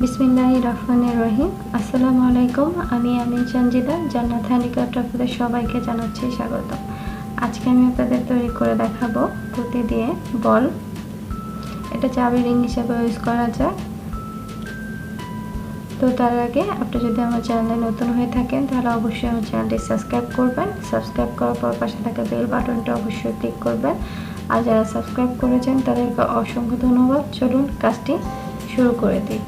বিসমিল্লাহির রহমানির রহিম। আসসালামু আলাইকুম। আমি আমিন সঞ্জিদা জান্নাত হ্যান্ডিক্রাফট আপনাদের সবাইকে জানাচ্ছি স্বাগত। আজকে আমি আপনাদের তৈরি করে দেখাবো পুঁতি দিয়ে বল। এটা চাবি রিং হিসেবে ইউজ করা যায়। তো তার আগে আপনি যদি আমার চ্যানেলে নতুন হয়ে থাকেন তাহলে অবশ্যই আমার চ্যানেলটি সাবস্ক্রাইব করবেন। সাবস্ক্রাইব করার পর পাশে থাকা বেল বাটনটা অবশ্যই ক্লিক করবেন। আর যারা সাবস্ক্রাইব করেছেন তাদেরকে অসংখ্য ধন্যবাদ। চলুন কাজটি শুরু করে দিই।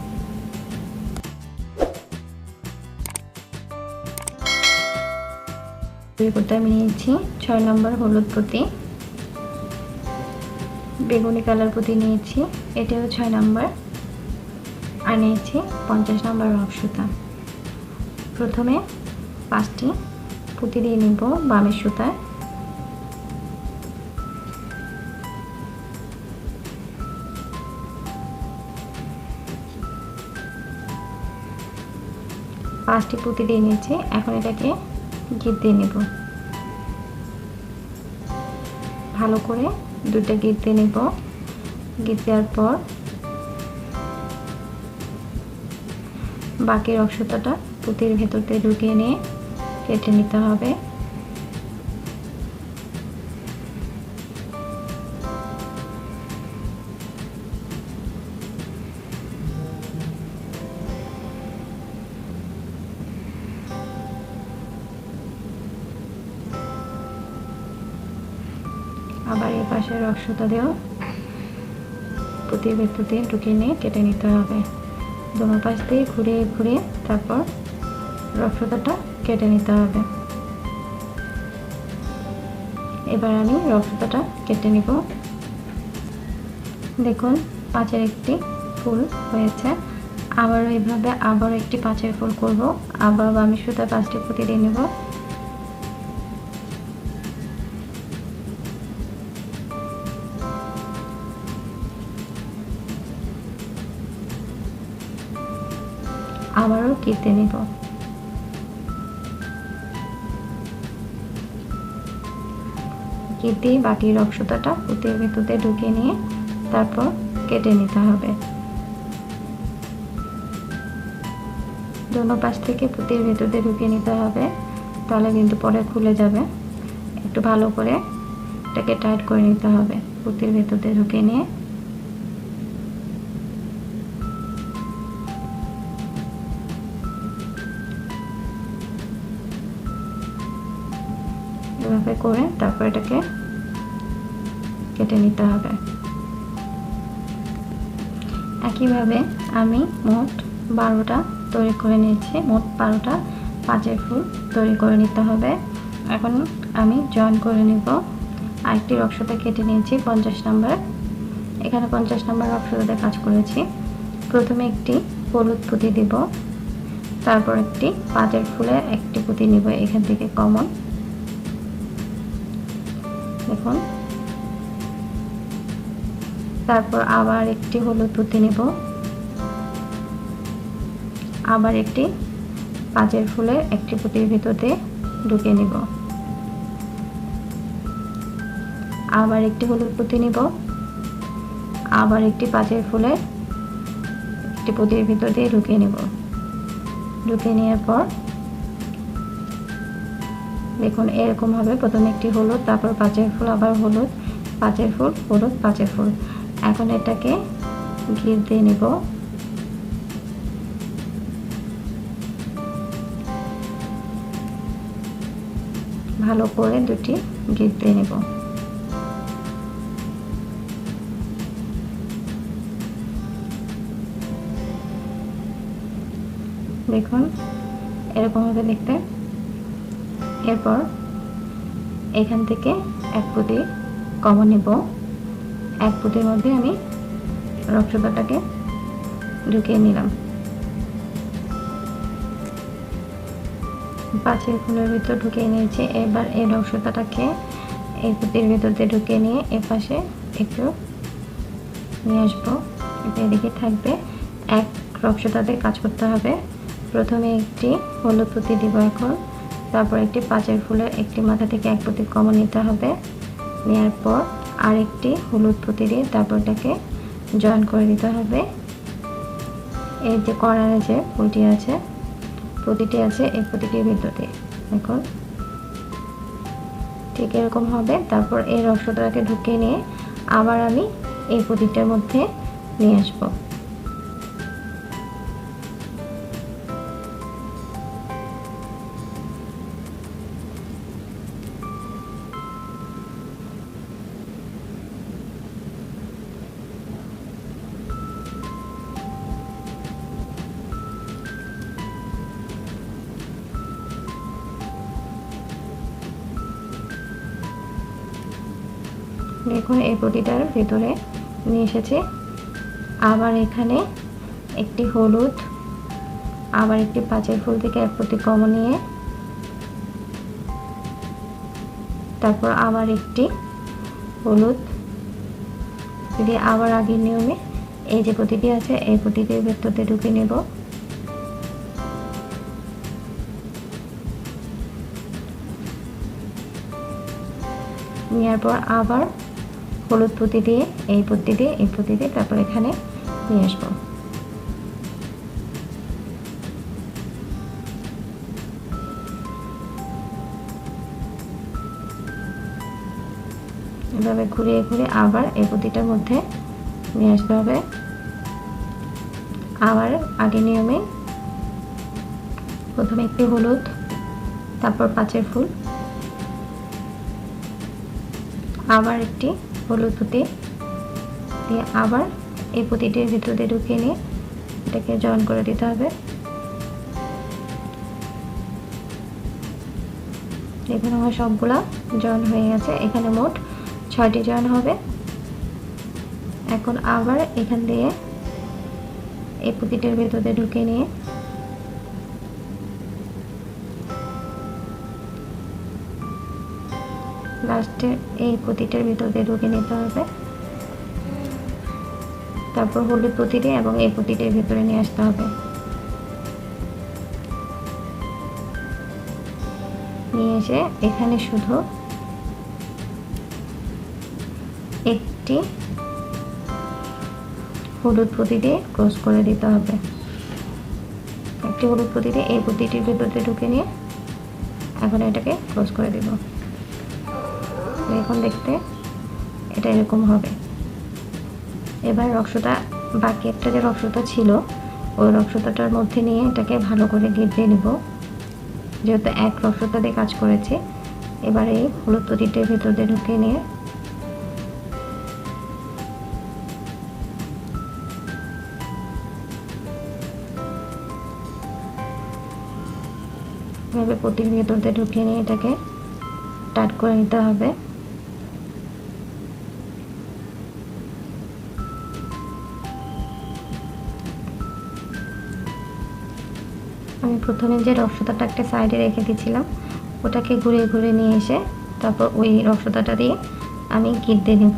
করতে আমি নিয়েছি 6 নম্বর হলুদ পুঁতি, বেগুনি কালার পুঁতি নিয়েছি, এটাও 6 নম্বর, আর নিয়েছি 50 নম্বর রফ সুতা। প্রথমে 5টি পুঁতি দিয়ে নিব বামের সুতায়। পাঁচটি পুঁতি দিয়ে নিয়েছি। এখন এটাকে গিট দিয়ে নেব। ভালো করে দুটো গিট দিয়ে নেব। গিট দেওয়ার পর বাকি রফ সুতাটা পুঁতির ভেতর দিয়ে ঢুকিয়ে নিয়ে কেটে নিতে হবে। আবার এই পাশে রফ সুতা দিয়েও পুঁতির ভেতর দিয়ে ঢুকিয়ে নিয়ে কেটে নিতে হবে। দোনো পাশ দিয়ে ঘুরিয়ে ঘুরিয়ে তারপর রফ সুতাটা কেটে নিতে হবে। এবার আমি রফ সুতাটা কেটে নিব। দেখুন পাঁচের একটি ফুল হয়েছে। আবার এইভাবে আবার একটি পাঁচের ফুল করব। আবার বামে সুতা 5টি পুঁতি দিয়ে নেব। আবারও কেটে নেব। কেটে বাকি রফ সুতাটা পুঁতির ভেতরে ঢুকিয়ে নিয়ে তারপর কেটে নিতে হবে। দোনো পাশ থেকে পুঁতির ভেতরে ঢুকিয়ে নিতে হবে, তাহলে কিন্তু পরে খুলে যাবে। একটু ভালো করে এটাকে টাইট করে নিতে হবে। পুঁতির ভেতরে ঢুকিয়ে নিয়ে এভাবে করে তারপর এটাকে কেটে নিতে হবে। একইভাবে আমি মোট 12টা তৈরি করে নিয়েছি। মোট 12টা পাঁচের ফুল তৈরি করে নিতে হবে। এখন আমি জয়েন করে নিব। আরেকটি রফ সুতা কেটে নিয়েছি 50 নম্বর। এখানে 50 নম্বর রফ সুতাতে কাজ করেছি। প্রথমে একটি হলুদ পুঁতি দিব, তারপর একটি পাঁচের ফুলের একটি পুঁতি নিব এখান থেকে কমন। দেখুন, তারপর আবার একটি হলুদ পুঁতি নেব, আবার একটি পাঁচের ফুলের একটি পুঁতির ভিতরে ঢুকিয়ে নিব, আবার একটি হলুদ পুঁতি নিব, আবার একটি পাঁচের ফুলের একটি পুঁতির ভিতর দিয়ে ঢুকিয়ে নিব। ঢুকিয়ে নেওয়ার পর দেখুন এরকম হবে। প্রথমে একটি হলুদ, তারপর পাঁচের ফুল, আবার হলুদ, পাঁচের ফুল, হলুদ, পাঁচের ফুল। এখন এটাকে ঘির দিয়ে নিব। ভালো করে দুটি ঘির দিয়ে নিব। দেখুন এরকম হবে দেখতে। এরপর এখান থেকে এক পুঁতি কমন নেব। এক পুঁতির মধ্যে আমি রফ সুতাটাকে ঢুকিয়ে নিলাম। পাঁচের ফুলের ভিতর ঢুকিয়ে নিয়েছি। এবার এই রফ সুতাটাকে এই পুঁতির ভিতর দিয়ে ঢুকিয়ে নিয়ে এ পাশে একটু নিয়ে আসবো। এদিকে থাকবে। এক রফ সুতাতে কাজ করতে হবে। প্রথমে একটি হলুদ পুঁতি দিব এখন, তারপর একটি পাঁচের ফুলের একটি মাথা থেকে এক পুঁতি কমন নিতে হবে। নেওয়ার পর আরেকটি হলুদ পুঁতি দিয়ে তারপর এটাকে জয়েন করে দিতে হবে। এই যে করার যে পুঁটি আছে, প্রতিটি আছে, এই প্রতিটির ভিতরে এখন ঠিক এরকম হবে। তারপর এই রসটাকে ঢুকিয়ে নিয়ে আবার আমি এই প্রতিটার মধ্যে নিয়ে আসবো। দেখুন এই প্রতিটার ভিতরে নিয়ে এসেছে। আবার এখানে একটি হলুদ, আবার একটি পাঁচের ফুল থেকে এক প্রতি কমন নিয়ে, তারপর আবার একটি হলুদ দিয়ে আবার আগের নিয়মে এই যে প্রতিটি আছে এই প্রতিটির ভেতরে ঢুকে নেব। নেওয়ার পর আবার হলুদ পুঁতি দিয়ে এই পুঁতি দিয়ে এই পুঁতি দিয়ে তারপর এখানে নিয়ে আসবো। এভাবে ঘুরিয়ে ঘুরিয়ে আবার এই পুঁতিটার মধ্যে নিয়ে আসতে হবে। আবার আগে নিয়মে প্রথমে একটি হলুদ, তারপর পাঁচের ফুল, আবার একটি হলুদ পুঁতি দিয়ে আবার এই পুঁতিটির ভিতরে ঢুকিয়ে নিয়ে এটাকে জয়েন করে দিতে হবে। দেখুন আমার সবগুলা জয়েন হয়ে গেছে। এখানে মোট 6টি জয়েন হবে। এখন আবার এখান দিয়ে এই পুঁতিটির ভিতরে ঢুকিয়ে নিয়ে লাস্টে এই পুঁতিটার ভিতরে ঢুকে নিতে হবে। তারপর হলুদ পুঁতিটি এবং এই পুঁতিটির ভিতরে নিয়ে আসতে হবে। নিয়ে এসে এখানে শুধু একটি হলুদ পুঁতি দিয়ে ক্রস করে দিতে হবে। একটি হলুদ পুঁতি দিয়ে এই পুঁতিটির ভিতরে ঢুকে নিয়ে এখন এটাকে ক্রস করে দেব। এখন দেখতে এটা এরকম হবে। এবার রক্সটা বাকি একটা যে রক্সটা ছিল ওই রক্সটার মধ্যে নিয়ে এটাকে ভালো করে গেঁথে নেব। যেহেতু এক রক্সটা দিয়ে কাজ করেছে, এবার এই হলুদ পুঁতিটির ভিতরে ঢুকে নিয়ে এভাবে পুঁতির ভিতরে ঢুকিয়ে নিয়ে এটাকে টাইট করে নিতে হবে। আমি প্রথমে যে রক্সতাটা একটা সাইডে রেখে দিয়েছিলাম ওটাকে ঘুরিয়ে ঘুরিয়ে নিয়ে এসে তারপর ওই রক্সতাটা দিয়ে আমি গেঁথে নেব।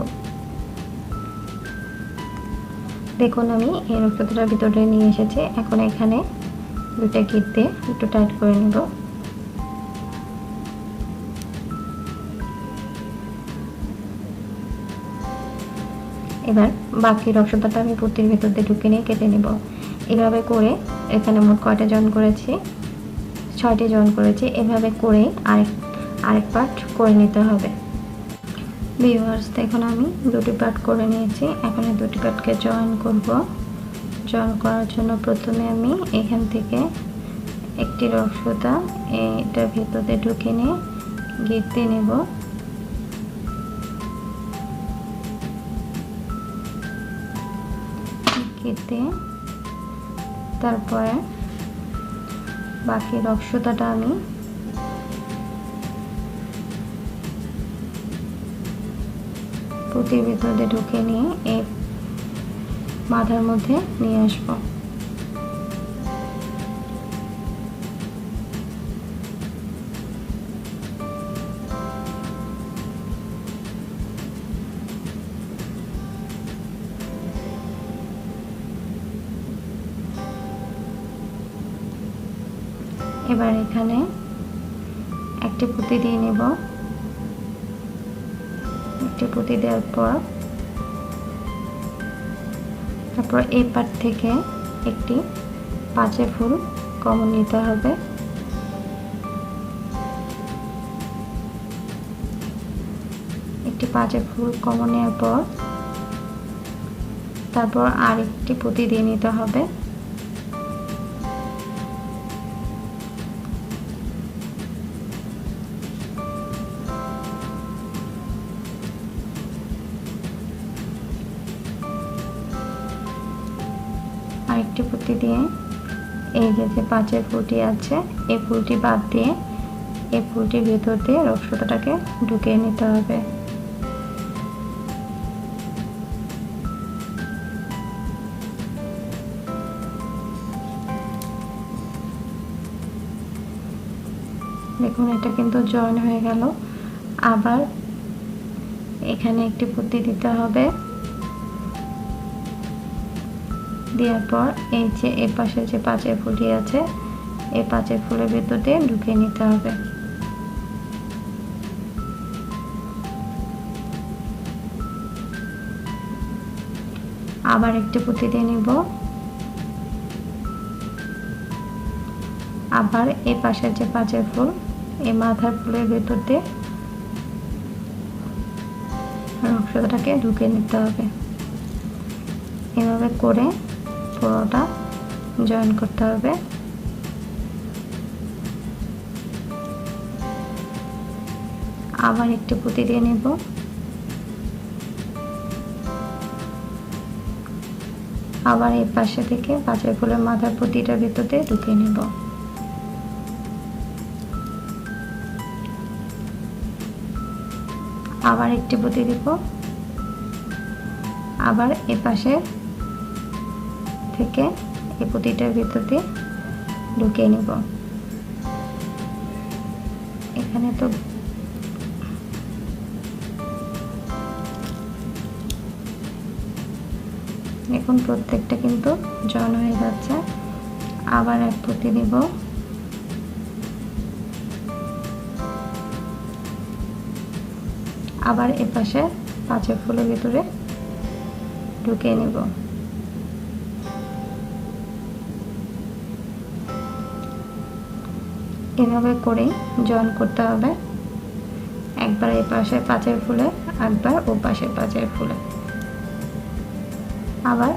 দেখুন আমি এই রক্সতাটার ভিতরে নিয়ে এসেছি। এখন এখানে দুটা গেঁথে একটু টাইট করে নেব। এবার বাকি রক্সতাটা আমি পুঁতির ভিতরে ঢুকে নিয়ে কেটে নেব। এভাবে করে এখানে মোট কয়টা জয়েন করেছি, 6টি জয়েন করেছি। এভাবে করে আরেক পার্ট করে নিতে হবে। ভিউয়ার্স দেখুন আমি দুটি পার্ট করে নিয়েছি। এখন এই দুটি পার্টকে জয়েন করব। জয়েন করার জন্য প্রথমে আমি এখান থেকে একটি রক্সতা এটার ভিতরে ঢুকে নিয়ে গেঁথে নেব। গেঁথে তারপরে বাকি রক্সতাটা আমি পুঁতির ভিতরে ঢুকে নিয়ে এই মাথার মধ্যে নিয়ে আসবো। এবার এখানে একটি পুঁতি দিয়ে নেব। একটি পুঁতি দেওয়ার পর তারপর এই পার্ট থেকে একটি পাঁচে ফুল কমন নিতে হবে। একটি পাঁচে ফুল কমন নেওয়ার পর তারপর আরেকটি পুঁতি দিয়ে নিতে হবে। আরেকটি পুঁতি দিয়ে এই যে পাঁচের ফুলটি আছে এই ফুলটি বাদ দিয়ে এই ফুলটির ভেতর দিয়ে রোগ সুতাটাকে ঢুকিয়ে নিতে হবে। দেখুন এটা কিন্তু জয়েন হয়ে গেল। আবার এখানে একটি পুঁতি দিতে হবে। দেওয়ার পর এই যে এ পাশে যে পাঁচের ফুলটি আছে এই পাঁচের ফুলের ভেতর দিয়ে ঢুকিয়ে নিতে হবে। আবার একটি পুঁতি দিয়ে নিব। আবার এই পাশের যে পাঁচের ফুল এই মাথার ফুলের ভেতর দিয়ে রোগ সুতাটাকে ঢুকিয়ে নিতে হবে। এভাবে করে পুরোটা জয়েন করতে হবে। আবার একটি পুঁতি দিয়ে নেব। আবার এই পাশে থেকে পাঁচের ফুলের মাথার পুঁতিটার ভিতর দিয়ে ঢুকিয়ে নেব। আবার একটি পুঁতি দিব। আবার এই পাশে থেকে এই পুঁতিটার ভিতর দিয়ে ঢুকিয়ে নিব। এখানে তো দেখুন প্রত্যেকটা কিন্তু জয়েন হয়ে যাচ্ছে। আবার এক পুঁতি দিব। আবার এ পাশে পাঁচের ফুলের ভিতরে ঢুকিয়ে নেব। এভাবে করে জয়েন করতে হবে। একবার এই পাশে পাঁচের ফুলে একবার ও পাশে পাঁচের ফুলে। আবার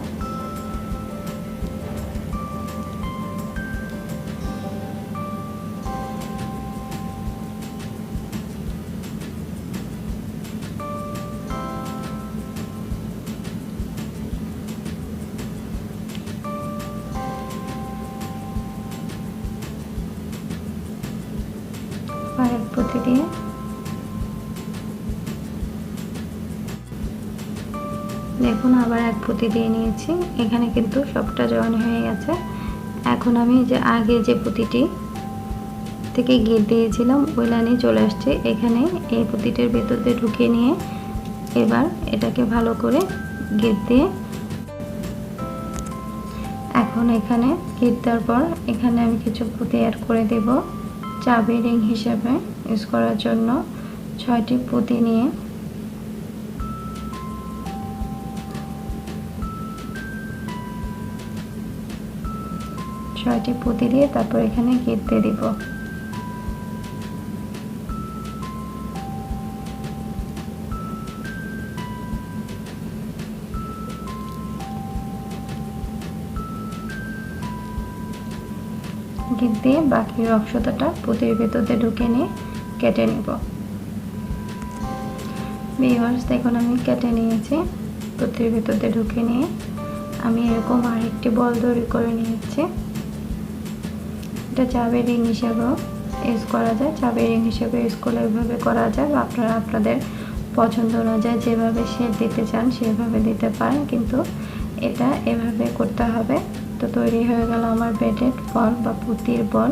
এক পুঁতি দিয়ে দেখুন আবার এক পুঁতি দিয়ে নিয়েছি। এখানে কিন্তু সবটা জয়েন হয়ে গেছে। এখন আমি যে আগে যে পুঁতিটি থেকে গিট দিয়েছিলাম ওই লাইনে চলে আসছে। এখানে এই পুঁতিটির ভেতর দিয়ে ঢুকিয়ে নিয়ে এবার এটাকে ভালো করে গিট দিয়ে এখন এখানে গিট দেওয়ার পর এখানে আমি কিছু পুঁতি অ্যাড করে দেব চাবি রিং হিসেবে ইউজ করার জন্য। 6টি পুঁতি নিয়ে দিয়ে তারপর এখানে গিট দিয়ে দিব। গিট দিয়ে বাকি রক সুতাটা পুঁতির ভেতরে ঢুকে নিয়ে কেটে নেব। ভিউয়ার্স দেখুন আমি কেটে নিয়েছি। পুঁতির ভেতরে ঢুকে নিয়ে আমি এরকম আরেকটি বল তৈরি করে নিয়েছি। এটা চাবি রিং হিসেবেও ইউজ করা যায়। চাবি রিং হিসেবে ইউজ করলে এভাবে করা যায়, আপনারা আপনাদের পছন্দ অনুযায়ী যেভাবে শেপ দিতে চান সেভাবে দিতে পারেন, কিন্তু এটা এভাবে করতে হবে। তো তৈরি হয়ে গেল আমার বেডেড বল বা পুঁতির বল।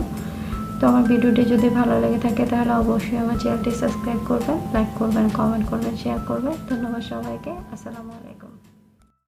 তো আমার ভিডিওটি যদি ভালো লেগে থাকে তাহলে অবশ্যই আমার চ্যানেলটি সাবস্ক্রাইব করবেন, লাইক করবেন, কমেন্ট করবেন, শেয়ার করবেন। ধন্যবাদ সবাইকে। আসসালামু আলাইকুম।